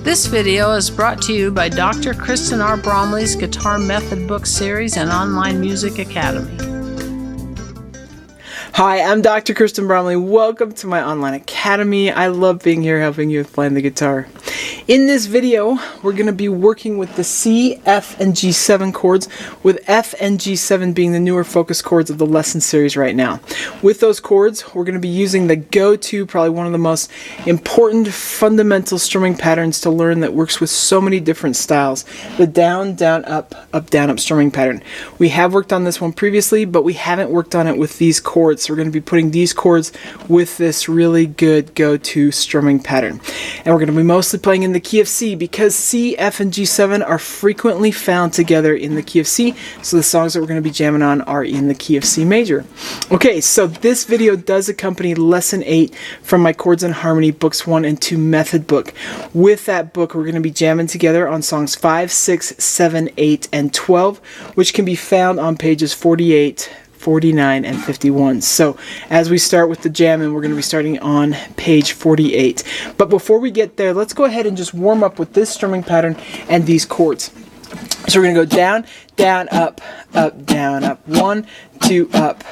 This video is brought to you by Dr. Kristen R. Bromley's Guitar Method Book Series and Online Music Academy. Hi, I'm Dr. Kristen Bromley. Welcome to my online academy. I love being here helping you with playing the guitar. In this video, we're going to be working with the C, F, and G7 chords, with F and G7 being the newer focus chords of the lesson series right now. With those chords, we're going to be using the go-to, probably one of the most important fundamental strumming patterns to learn that works with so many different styles, the down, down, up, up, down, up strumming pattern. We have worked on this one previously, but we haven't worked on it with these chords. So we're going to be putting these chords with this really good go-to strumming pattern. And we're going to be mostly playing in the key of C because C, F, and G7 are frequently found together in the key of C. So the songs that we're going to be jamming on are in the key of C major. Okay, so this video does accompany Lesson 8 from my Chords and Harmony Books 1 and 2 method book. With that book, we're going to be jamming together on songs 5, 6, 7, 8, and 12, which can be found on pages 48, 49, and 51. So as we start with the jamming, we're going to be starting on page 48. But before we get there, let's go ahead and just warm up with this strumming pattern and these chords. So we're going to go down, down, up, down, up. 1, 2, up,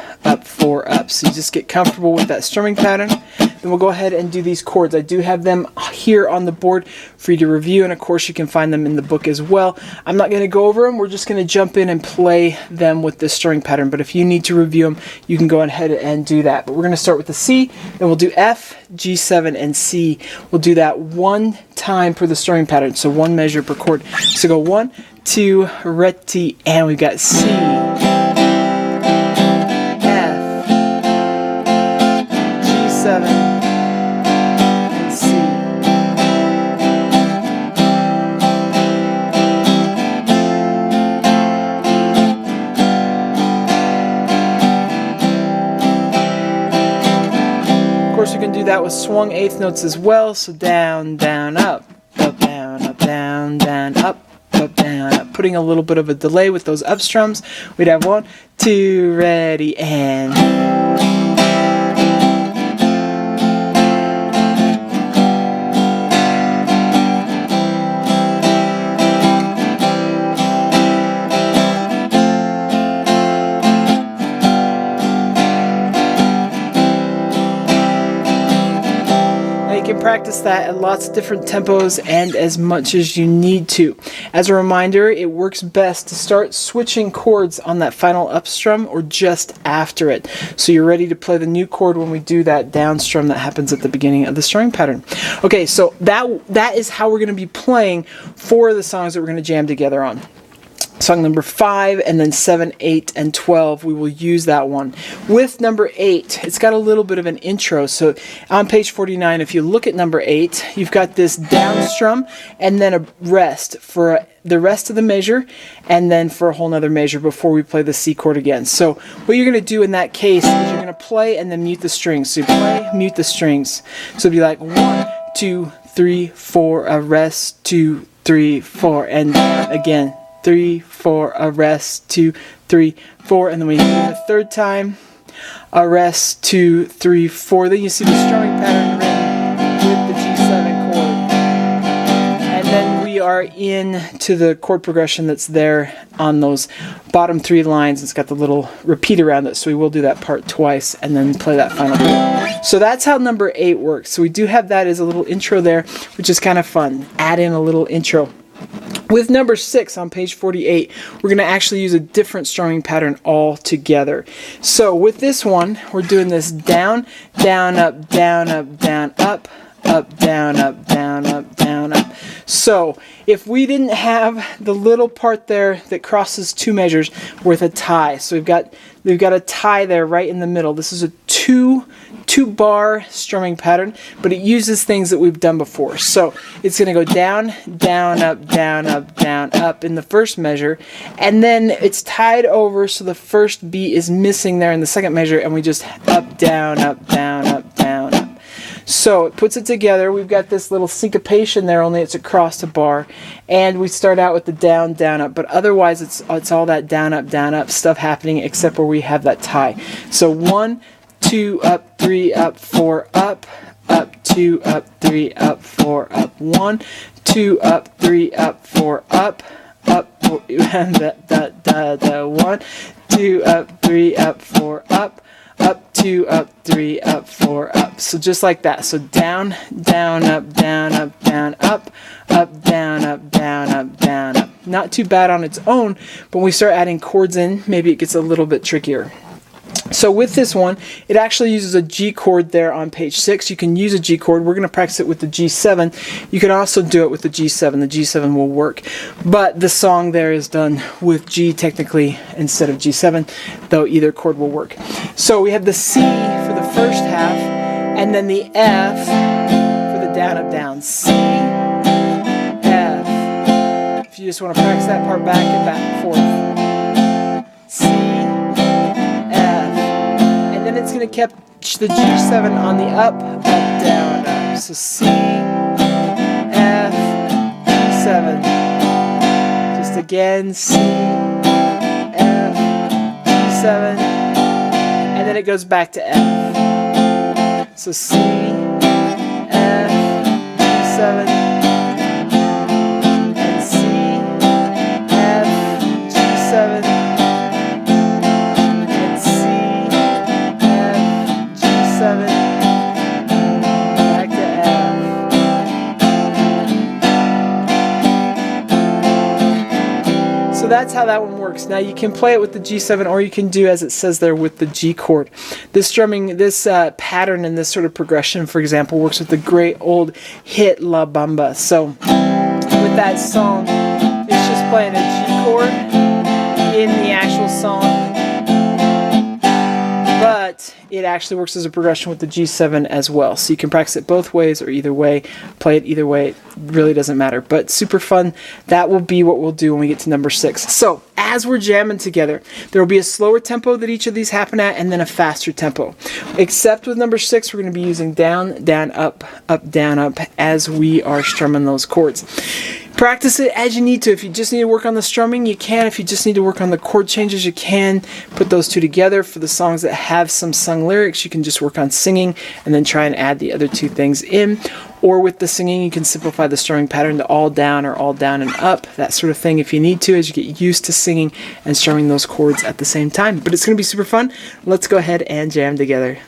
4, up. So you just get comfortable with that strumming pattern. Then we'll go ahead and do these chords. I do have them here on the board for you to review, and of course you can find them in the book as well. I'm not going to go over them. We're just going to jump in and play them with this strumming pattern. But if you need to review them, you can go ahead and do that. But we're going to start with the C, then we'll do F, G7, and C. We'll do that one time per the strumming pattern, so one measure per chord. So go 1, 2, re-ti, and we've got C, F, G7, and C. Of course, you can do that with swung eighth notes as well. So down, down, up, down, up, down, down, up, down, up. Putting a little bit of a delay with those up strums. We'd have 1, 2, ready, and practice that at lots of different tempos and as much as you need to. As a reminder, it works best to start switching chords on that final up strum or just after it, so you're ready to play the new chord when we do that down strum that happens at the beginning of the strumming pattern. Okay, so that is how we're going to be playing 4 of the songs that we're going to jam together on. Song number 5, and then 7, 8, and 12, we will use that one. With number 8, it's got a little bit of an intro. So on page 49, if you look at number 8, you've got this down strum and then a rest for the rest of the measure, and then for a whole nother measure before we play the C chord again. So what you're going to do in that case is you're going to play and then mute the strings. So you play, mute the strings. So it'd be like 1, 2, 3, 4, a rest, 2, 3, 4, and again. 3, 4, a rest, 2, 3, 4, and then we do the third time, a rest, 2, 3, 4. Then you see the strumming pattern written with the G7 chord. And then we are into the chord progression that's there on those bottom 3 lines. It's got the little repeat around it, so we will do that part twice and then play that final chord. So that's how number 8 works. So we do have that as a little intro there, which is kind of fun. Add in a little intro. With number 6 on page 48, we're going to actually use a different strumming pattern altogether. So with this one, we're doing this down, down, up, down, up, down, up, down, up, down, up, down, up. So if we didn't have the little part there that crosses 2 measures with a tie, so we've got a tie there right in the middle. This is a two bar strumming pattern, but it uses things that we've done before. So it's going to go down, down, up, down, up, down, up in the first measure, and then it's tied over, so the first beat is missing there in the second measure, and we just up, down, up, down, up, down, up. So it puts it together. We've got this little syncopation there, only it's across a bar, and we start out with the down, down, up, but otherwise it's all that down, up stuff happening, except where we have that tie. So 1, 2, up, 3, up, 4, up, 2 up, 3 up, 4 up, 1, 2 up, 3 up, 4 up, up, 4, 1, 2 up, 3 up, 4 up, up, 2 up, 3 up, 4 up. So just like that. So down, down, up, down, up, down, up, up, down, up, down, up, down, up. Not too bad on its own, but when we start adding chords in, maybe it gets a little bit trickier. So with this one, it actually uses a G chord there on page 6. You can use a G chord. We're going to practice it with the G7. You can also do it with the G7. The G7 will work. But the song there is done with G technically instead of G7, though either chord will work. So we have the C for the first half, and then the F for the down, up, down. C, F. If you just want to practice that part back and forth. C, it's going to catch the G7 on the up, up, down, up. So C, F, G7. Just again, C, F, G7. And then it goes back to F. So C, F, G7. And C, F, G7. Back to F. So that's how that one works. Now you can play it with the G7, or you can do as it says there with the G chord. This strumming, this pattern and this sort of progression, for example, works with the great old hit La Bamba. So with that song, it's just playing a G chord in the actual song. But it actually works as a progression with the G7 as well. So you can practice it both ways or either way. Play it either way. It really doesn't matter. But super fun. That will be what we'll do when we get to number 6. So as we're jamming together, there will be a slower tempo that each of these happen at and then a faster tempo. Except with number 6, we're going to be using down, down, up, down, up as we are strumming those chords. Practice it as you need to. If you just need to work on the strumming, you can. If you just need to work on the chord changes, you can. Put those two together. For the songs that have some sung lyrics, you can just work on singing and then try and add the other two things in. Or with the singing, you can simplify the strumming pattern to all down or all down and up, that sort of thing if you need to, as you get used to singing and strumming those chords at the same time. But it's going to be super fun. Let's go ahead and jam together.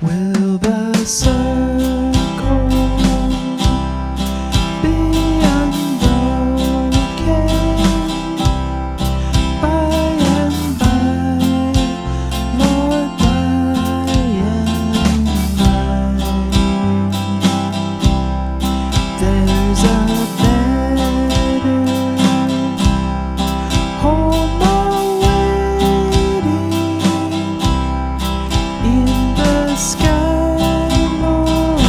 Will the circle be unbroken by and by, Lord, by and by? There's a better home awaiting in the sky, Lord,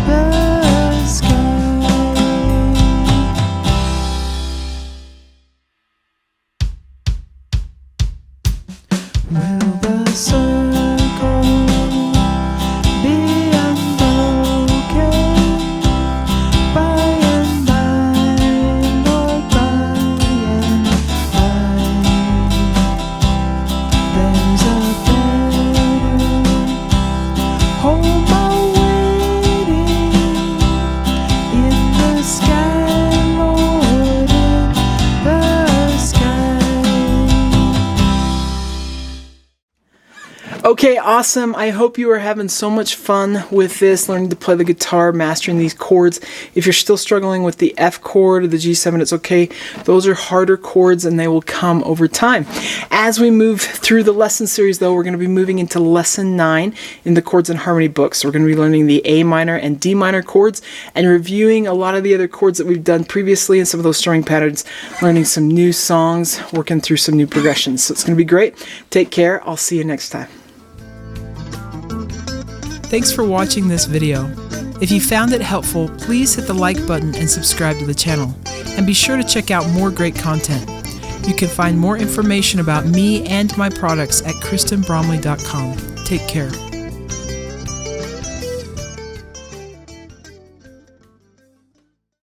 in the sky. Will the circle be unbroken by and by, Lord, by and by? There's a better home awaiting in the sky, Lord, in the sky. Okay, awesome. I hope you are having so much fun with this, learning to play the guitar, mastering these chords. If you're still struggling with the F chord or the G7, it's okay. Those are harder chords and they will come over time. As we move through the lesson series, though, we're going to be moving into lesson 9 in the Chords and Harmony books. We're going to be learning the A minor and D minor chords and reviewing a lot of the other chords that we've done previously and some of those strumming patterns, learning some new songs, working through some new progressions. So it's going to be great. Take care. I'll see you next time. Thanks for watching this video. If you found it helpful, please hit the like button and subscribe to the channel. And be sure to check out more great content. You can find more information about me and my products at KristenBromley.com. Take care.